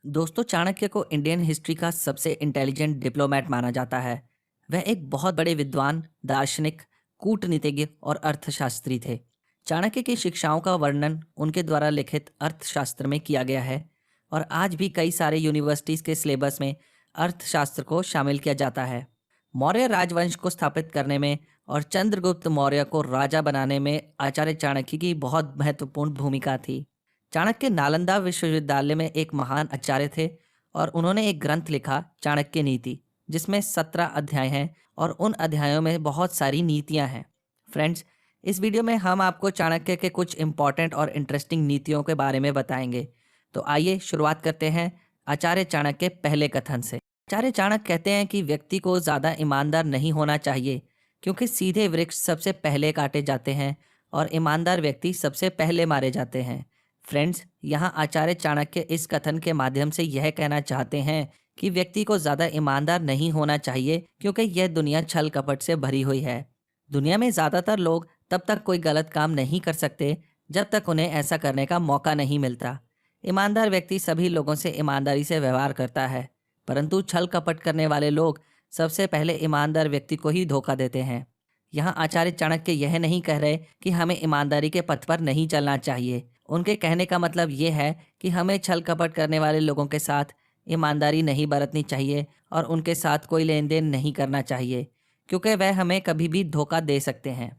दोस्तों, चाणक्य को Indian history का सबसे इंटेलिजेंट डिप्लोमेट माना जाता है। वह एक बहुत बड़े विद्वान, दार्शनिक, कूटनीतिज्ञ और अर्थशास्त्री थे। चाणक्य की शिक्षाओं का वर्णन उनके द्वारा लिखित अर्थशास्त्र में किया गया है और आज भी कई सारे यूनिवर्सिटीज़ के सिलेबस में अर्थशास्त्र को शामिल किया जाता है। मौर्य राजवंश को स्थापित करने में और चंद्रगुप्त मौर्य को राजा बनाने में आचार्य चाणक्य की बहुत महत्वपूर्ण भूमिका थी। चाणक्य नालंदा विश्वविद्यालय में एक महान आचार्य थे और उन्होंने एक ग्रंथ लिखा, चाणक्य नीति, जिसमें 17 अध्याय हैं और उन अध्यायों में बहुत सारी नीतियां हैं। फ्रेंड्स, इस वीडियो में हम आपको चाणक्य के कुछ इंपॉर्टेंट और इंटरेस्टिंग नीतियों के बारे में बताएंगे। तो आइए शुरुआत करते हैं आचार्य चाणक्य के पहले कथन से। आचार्य चाणक्य कहते हैं कि व्यक्ति को ज़्यादा ईमानदार नहीं होना चाहिए, क्योंकि सीधे वृक्ष सबसे पहले काटे जाते हैं और ईमानदार व्यक्ति सबसे पहले मारे जाते हैं। फ्रेंड्स, यहाँ आचार्य चाणक्य इस कथन के माध्यम से यह कहना चाहते हैं कि व्यक्ति को ज़्यादा ईमानदार नहीं होना चाहिए, क्योंकि यह दुनिया छल कपट से भरी हुई है। दुनिया में ज़्यादातर लोग तब तक कोई गलत काम नहीं कर सकते जब तक उन्हें ऐसा करने का मौका नहीं मिलता। ईमानदार व्यक्ति सभी लोगों से ईमानदारी से व्यवहार करता है, परंतु छल कपट करने वाले लोग सबसे पहले ईमानदार व्यक्ति को ही धोखा देते हैं। यहाँ आचार्य चाणक्य यह नहीं कह रहे कि हमें ईमानदारी के पथ पर नहीं चलना चाहिए। उनके कहने का मतलब ये है कि हमें छल कपट करने वाले लोगों के साथ ईमानदारी नहीं बरतनी चाहिए और उनके साथ कोई लेन देन नहीं करना चाहिए, क्योंकि वह हमें कभी भी धोखा दे सकते हैं।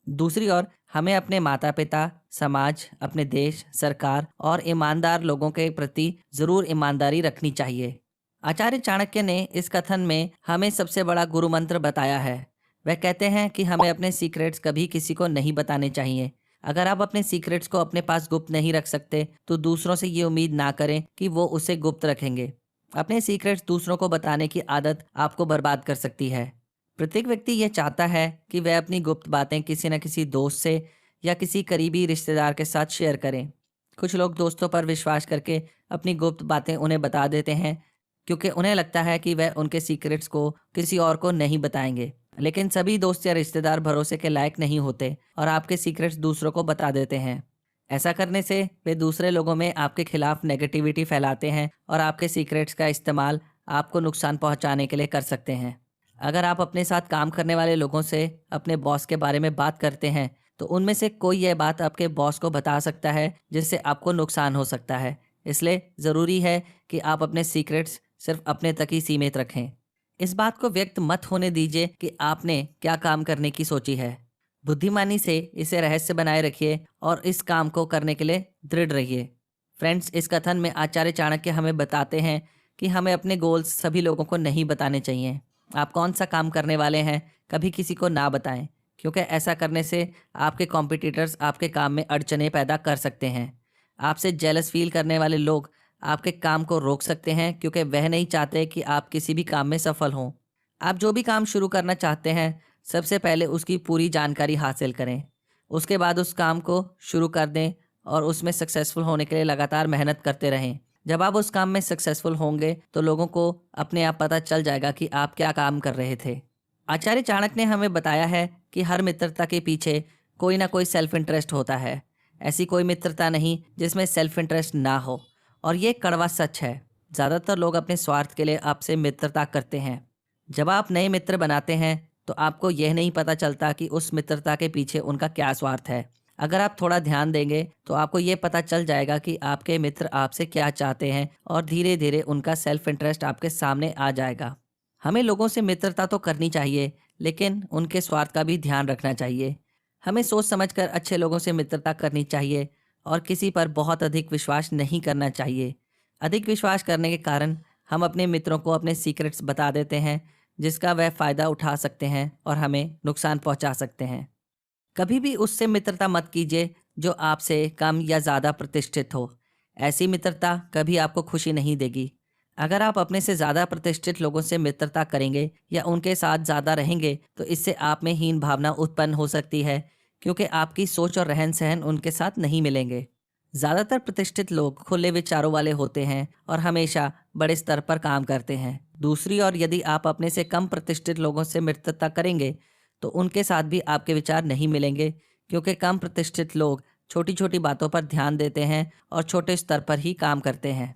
दूसरी ओर हमें अपने माता पिता, समाज, अपने देश, सरकार और ईमानदार लोगों के प्रति ज़रूर ईमानदारी रखनी चाहिए। आचार्य चाणक्य ने इस कथन में हमें सबसे बड़ा गुरु मंत्र बताया है। वह कहते हैं कि हमें अपने सीक्रेट्स कभी किसी को नहीं बताने चाहिए। अगर आप अपने सीक्रेट्स को अपने पास गुप्त नहीं रख सकते तो दूसरों से ये उम्मीद ना करें कि वो उसे गुप्त रखेंगे। अपने सीक्रेट्स दूसरों को बताने की आदत आपको बर्बाद कर सकती है। प्रत्येक व्यक्ति ये चाहता है कि वह अपनी गुप्त बातें किसी न किसी दोस्त से या किसी करीबी रिश्तेदार के साथ शेयर करें। कुछ लोग दोस्तों पर विश्वास करके अपनी गुप्त बातें उन्हें बता देते हैं, क्योंकि उन्हें लगता है कि वह उनके सीक्रेट्स को किसी और को नहीं बताएंगे। लेकिन सभी दोस्त या रिश्तेदार भरोसे के लायक नहीं होते और आपके सीक्रेट्स दूसरों को बता देते हैं। ऐसा करने से वे दूसरे लोगों में आपके खिलाफ नेगेटिविटी फैलाते हैं और आपके सीक्रेट्स का इस्तेमाल आपको नुकसान पहुंचाने के लिए कर सकते हैं। अगर आप अपने साथ काम करने वाले लोगों से अपने बॉस के बारे में बात करते हैं तो उनमें से कोई यह बात आपके बॉस को बता सकता है, जिससे आपको नुकसान हो सकता है। इसलिए ज़रूरी है कि आप अपने सीक्रेट्स सिर्फ अपने तक ही सीमित रखें। इस बात को व्यक्त मत होने दीजिए कि आपने क्या काम करने की सोची है। बुद्धिमानी से इसे रहस्य बनाए रखिए और इस काम को करने के लिए दृढ़ रहिए। फ्रेंड्स, इस कथन में आचार्य चाणक्य हमें बताते हैं कि हमें अपने गोल्स सभी लोगों को नहीं बताने चाहिए। आप कौन सा काम करने वाले हैं कभी किसी को ना बताएं, क्योंकि ऐसा करने से आपके कॉम्पिटिटर्स आपके काम में अड़चने पैदा कर सकते हैं। आपसे जेलस फील करने वाले लोग आपके काम को रोक सकते हैं, क्योंकि वह नहीं चाहते कि आप किसी भी काम में सफल हों। आप जो भी काम शुरू करना चाहते हैं, सबसे पहले उसकी पूरी जानकारी हासिल करें। उसके बाद उस काम को शुरू कर दें और उसमें सक्सेसफुल होने के लिए लगातार मेहनत करते रहें। जब आप उस काम में सक्सेसफुल होंगे तो लोगों को अपने आप पता चल जाएगा कि आप क्या काम कर रहे थे। आचार्य चाणक्य ने हमें बताया है कि हर मित्रता के पीछे कोई ना कोई सेल्फ इंटरेस्ट होता है। ऐसी कोई मित्रता नहीं जिसमें सेल्फ इंटरेस्ट ना हो, और ये कड़वा सच है। ज़्यादातर लोग अपने स्वार्थ के लिए आपसे मित्रता करते हैं। जब आप नए मित्र बनाते हैं तो आपको यह नहीं पता चलता कि उस मित्रता के पीछे उनका क्या स्वार्थ है। अगर आप थोड़ा ध्यान देंगे तो आपको ये पता चल जाएगा कि आपके मित्र आपसे क्या चाहते हैं और धीरे धीरे उनका सेल्फ इंटरेस्ट आपके सामने आ जाएगा। हमें लोगों से मित्रता तो करनी चाहिए, लेकिन उनके स्वार्थ का भी ध्यान रखना चाहिए। हमें सोच समझकर अच्छे लोगों से मित्रता करनी चाहिए और किसी पर बहुत अधिक विश्वास नहीं करना चाहिए। अधिक विश्वास करने के कारण हम अपने मित्रों को अपने सीक्रेट्स बता देते हैं, जिसका वह फ़ायदा उठा सकते हैं और हमें नुकसान पहुंचा सकते हैं। कभी भी उससे मित्रता मत कीजिए जो आपसे कम या ज़्यादा प्रतिष्ठित हो। ऐसी मित्रता कभी आपको खुशी नहीं देगी। अगर आप अपने से ज़्यादा प्रतिष्ठित लोगों से मित्रता करेंगे या उनके साथ ज़्यादा रहेंगे तो इससे आप में हीन भावना उत्पन्न हो सकती है, क्योंकि आपकी सोच और रहन सहन उनके साथ नहीं मिलेंगे। ज़्यादातर प्रतिष्ठित लोग खुले विचारों वाले होते हैं और हमेशा बड़े स्तर पर काम करते हैं। दूसरी ओर यदि आप अपने से कम प्रतिष्ठित लोगों से मित्रता करेंगे तो उनके साथ भी आपके विचार नहीं मिलेंगे, क्योंकि कम प्रतिष्ठित लोग छोटी छोटी बातों पर ध्यान देते हैं और छोटे स्तर पर ही काम करते हैं।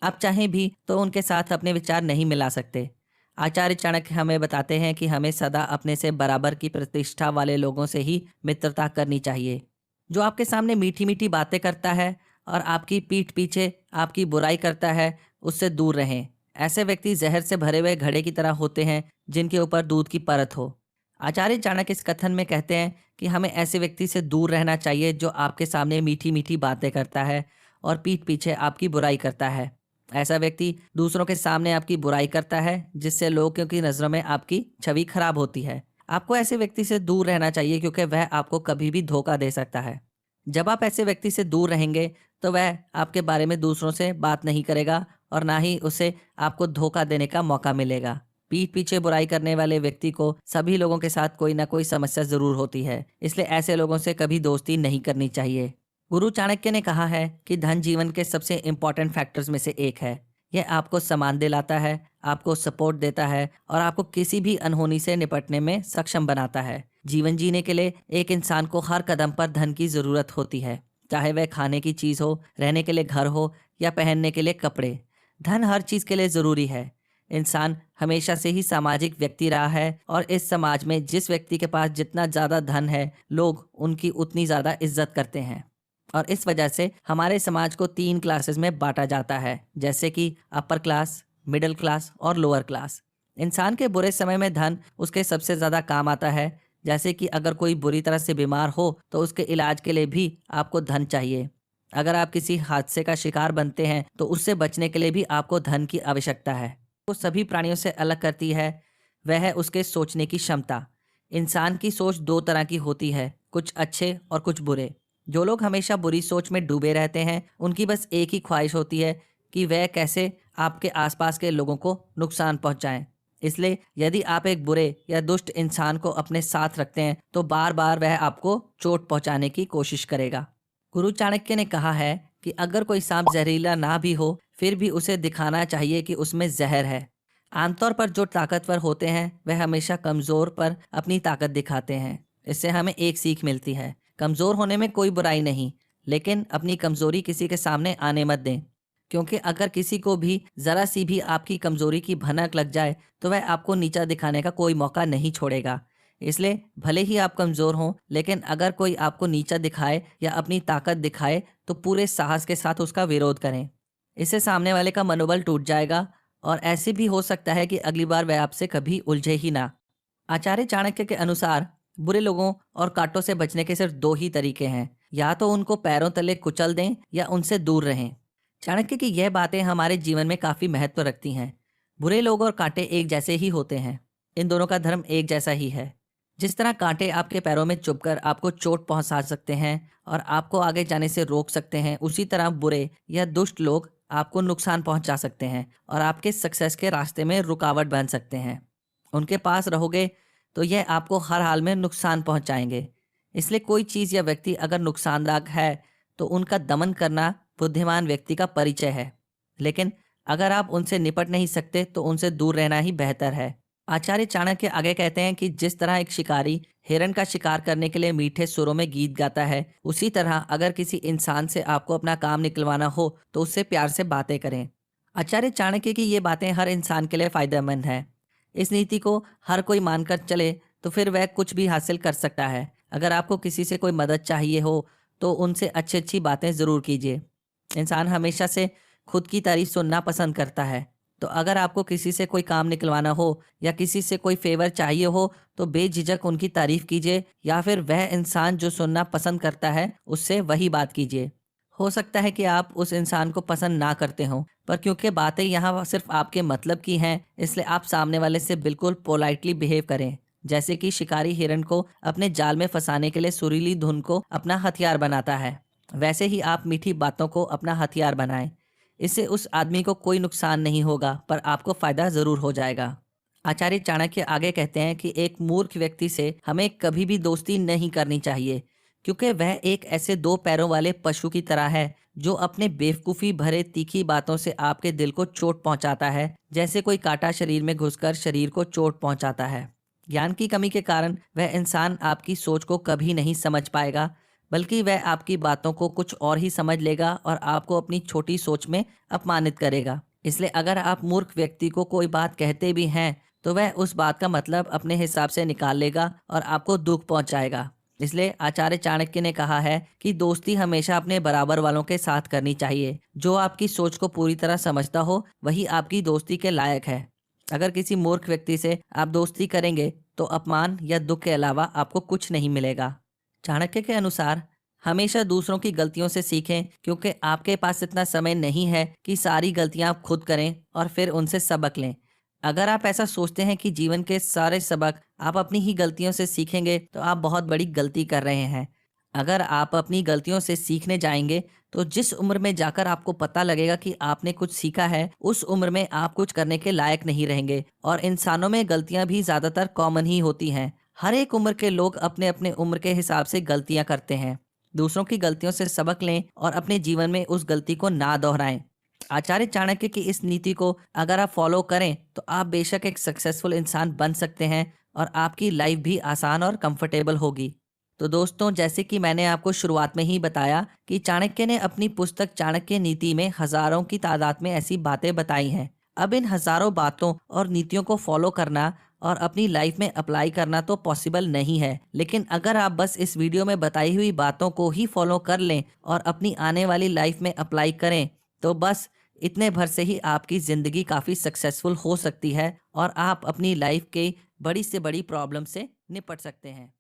आप चाहें भी तो उनके साथ अपने विचार नहीं मिला सकते। आचार्य चाणक्य हमें बताते हैं कि हमें सदा अपने से बराबर की प्रतिष्ठा वाले लोगों से ही मित्रता करनी चाहिए। जो आपके सामने मीठी मीठी बातें करता है और आपकी पीठ पीछे आपकी बुराई करता है, उससे दूर रहें। ऐसे व्यक्ति जहर से भरे हुए घड़े की तरह होते हैं जिनके ऊपर दूध की परत हो। आचार्य चाणक्य इस कथन में कहते हैं कि हमें ऐसे व्यक्ति से दूर रहना चाहिए जो आपके सामने मीठी मीठी बातें करता है और पीठ पीछे आपकी बुराई करता है। ऐसा व्यक्ति दूसरों के सामने आपकी बुराई करता है, जिससे लोगों की नज़रों में आपकी छवि खराब होती है। आपको ऐसे व्यक्ति से दूर रहना चाहिए क्योंकि वह आपको कभी भी धोखा दे सकता है। जब आप ऐसे व्यक्ति से दूर रहेंगे तो वह आपके बारे में दूसरों से बात नहीं करेगा और ना ही उसे आपको धोखा देने का मौका मिलेगा। पीठ पीछे बुराई करने वाले व्यक्ति को सभी लोगों के साथ कोई ना कोई समस्या जरूर होती है, इसलिए ऐसे लोगों से कभी दोस्ती नहीं करनी चाहिए। गुरु चाणक्य ने कहा है कि धन जीवन के सबसे इंपॉर्टेंट फैक्टर्स में से एक है। यह आपको सम्मान दिलाता है, आपको सपोर्ट देता है और आपको किसी भी अनहोनी से निपटने में सक्षम बनाता है। जीवन जीने के लिए एक इंसान को हर कदम पर धन की ज़रूरत होती है, चाहे वह खाने की चीज़ हो, रहने के लिए घर हो या पहनने के लिए कपड़े। धन हर चीज़ के लिए ज़रूरी है। इंसान हमेशा से ही सामाजिक व्यक्ति रहा है और इस समाज में जिस व्यक्ति के पास जितना ज़्यादा धन है, लोग उनकी उतनी ज़्यादा इज्जत करते हैं। और इस वजह से हमारे समाज को 3 क्लासेस में बांटा जाता है, जैसे कि अपर क्लास, मिडिल क्लास और लोअर क्लास। इंसान के बुरे समय में धन उसके सबसे ज़्यादा काम आता है। जैसे कि अगर कोई बुरी तरह से बीमार हो तो उसके इलाज के लिए भी आपको धन चाहिए। अगर आप किसी हादसे का शिकार बनते हैं तो उससे बचने के लिए भी आपको धन की आवश्यकता है। वो सभी प्राणियों से अलग करती है वह है उसके सोचने की क्षमता। इंसान की सोच 2 तरह की होती है, कुछ अच्छे और कुछ बुरे। जो लोग हमेशा बुरी सोच में डूबे रहते हैं, उनकी बस एक ही ख्वाहिश होती है कि वह कैसे आपके आसपास के लोगों को नुकसान पहुंचाएं। इसलिए यदि आप एक बुरे या दुष्ट इंसान को अपने साथ रखते हैं तो बार बार वह आपको चोट पहुंचाने की कोशिश करेगा। गुरु चाणक्य ने कहा है कि अगर कोई सांप जहरीला ना भी हो फिर भी उसे दिखाना चाहिए कि उसमें जहर है। आमतौर पर जो ताकतवर होते हैं वह हमेशा कमज़ोर पर अपनी ताकत दिखाते हैं। इससे हमें एक सीख मिलती है, कमज़ोर होने में कोई बुराई नहीं, लेकिन अपनी कमज़ोरी किसी के सामने आने मत दें। क्योंकि अगर किसी को भी ज़रा सी भी आपकी कमज़ोरी की भनक लग जाए तो वह आपको नीचा दिखाने का कोई मौका नहीं छोड़ेगा। इसलिए भले ही आप कमज़ोर हों, लेकिन अगर कोई आपको नीचा दिखाए या अपनी ताकत दिखाए तो पूरे साहस के साथ उसका विरोध करें। इससे सामने वाले का मनोबल टूट जाएगा और ऐसे भी हो सकता है कि अगली बार वह आपसे कभी उलझे ही ना। आचार्य चाणक्य के अनुसार बुरे लोगों और कांटों से बचने के सिर्फ 2 ही तरीके हैं, या तो उनको पैरों तले कुचल दें या उनसे दूर रहें। चाणक्य की यह बातें हमारे जीवन में काफ़ी महत्व रखती हैं। बुरे लोग और कांटे एक जैसे ही होते हैं, इन दोनों का धर्म एक जैसा ही है। जिस तरह कांटे आपके पैरों में चुभकर आपको चोट पहुंचा सकते हैं और आपको आगे जाने से रोक सकते हैं, उसी तरह बुरे या दुष्ट लोग आपको नुकसान पहुंचा सकते हैं और आपके सक्सेस के रास्ते में रुकावट बन सकते हैं। उनके पास रहोगे तो यह आपको हर हाल में नुकसान पहुंचाएंगे। इसलिए कोई चीज़ या व्यक्ति अगर नुकसानदायक है तो उनका दमन करना बुद्धिमान व्यक्ति का परिचय है। लेकिन अगर आप उनसे निपट नहीं सकते तो उनसे दूर रहना ही बेहतर है। आचार्य चाणक्य आगे कहते हैं कि जिस तरह एक शिकारी हिरण का शिकार करने के लिए मीठे सुरों में गीत गाता है, उसी तरह अगर किसी इंसान से आपको अपना काम निकलवाना हो तो उससे प्यार से बातें करें। आचार्य चाणक्य की ये बातें हर इंसान के लिए फायदेमंद है। इस नीति को हर कोई मानकर चले तो फिर वह कुछ भी हासिल कर सकता है। अगर आपको किसी से कोई मदद चाहिए हो तो उनसे अच्छी अच्छी बातें ज़रूर कीजिए। इंसान हमेशा से खुद की तारीफ सुनना पसंद करता है, तो अगर आपको किसी से कोई काम निकलवाना हो या किसी से कोई फेवर चाहिए हो तो बेझिझक उनकी तारीफ कीजिए, या फिर वह इंसान जो सुनना पसंद करता है उससे वही बात कीजिए। हो सकता है कि आप उस इंसान को पसंद ना करते हों, पर क्योंकि बातें यहाँ सिर्फ आपके मतलब की हैं, इसलिए आप सामने वाले से बिल्कुल पोलाइटली बिहेव करें। जैसे कि शिकारी हिरण को अपने जाल में फंसाने के लिए सुरीली धुन को अपना हथियार बनाता है, वैसे ही आप मीठी बातों को अपना हथियार बनाएं। इससे उस आदमी को कोई नुकसान नहीं होगा, पर आपको फायदा जरूर हो जाएगा। आचार्य चाणक्य आगे कहते हैं कि एक मूर्ख व्यक्ति से हमें कभी भी दोस्ती नहीं करनी चाहिए, क्योंकि वह एक ऐसे 2 पैरों वाले पशु की तरह है जो अपने बेवकूफ़ी भरे तीखी बातों से आपके दिल को चोट पहुंचाता है, जैसे कोई कांटा शरीर में घुसकर शरीर को चोट पहुंचाता है। ज्ञान की कमी के कारण वह इंसान आपकी सोच को कभी नहीं समझ पाएगा, बल्कि वह आपकी बातों को कुछ और ही समझ लेगा और आपको अपनी छोटी सोच में अपमानित करेगा। इसलिए अगर आप मूर्ख व्यक्ति को कोई बात कहते भी हैं, तो वह उस बात का मतलब अपने हिसाब से निकाल लेगा और आपको दुख पहुंचाएगा। इसलिए आचार्य चाणक्य ने कहा है कि दोस्ती हमेशा अपने बराबर वालों के साथ करनी चाहिए। जो आपकी सोच को पूरी तरह समझता हो, वही आपकी दोस्ती के लायक है। अगर किसी मूर्ख व्यक्ति से आप दोस्ती करेंगे, तो अपमान या दुख के अलावा आपको कुछ नहीं मिलेगा। चाणक्य के अनुसार हमेशा दूसरों की गलतियों से सीखें, क्योंकि आपके पास इतना समय नहीं है कि सारी गलतियां आप खुद करें और फिर उनसे सबक लें। अगर आप ऐसा सोचते हैं कि जीवन के सारे सबक आप अपनी ही गलतियों से सीखेंगे, तो आप बहुत बड़ी गलती कर रहे हैं। अगर आप अपनी गलतियों से सीखने जाएंगे, तो जिस उम्र में जाकर आपको पता लगेगा कि आपने कुछ सीखा है, उस उम्र में आप कुछ करने के लायक नहीं रहेंगे। और इंसानों में गलतियां भी ज़्यादातर कॉमन ही होती हैं। हर एक उम्र के लोग अपने अपने उम्र के हिसाब से गलतियां करते हैं। दूसरों की गलतियों से सबक लें और अपने जीवन में उस गलती को ना दोहराएं। आचार्य चाणक्य की इस नीति को अगर आप फॉलो करें, तो आप बेशक एक सक्सेसफुल इंसान बन सकते हैं और आपकी लाइफ भी आसान और कंफर्टेबल होगी। तो दोस्तों, जैसे कि मैंने आपको शुरुआत में ही बताया कि चाणक्य ने अपनी पुस्तक चाणक्य नीति में हजारों की तादाद में ऐसी बातें बताई हैं। अब इन हजारों बातों और नीतियों को फॉलो करना और अपनी लाइफ में अप्लाई करना तो पॉसिबल नहीं है, लेकिन अगर आप बस इस वीडियो में बताई हुई बातों को ही फॉलो कर लें और अपनी आने वाली लाइफ में अप्लाई करें, तो बस इतने भर से ही आपकी ज़िंदगी काफ़ी सक्सेसफुल हो सकती है और आप अपनी लाइफ के बड़ी से बड़ी प्रॉब्लम से निपट सकते हैं।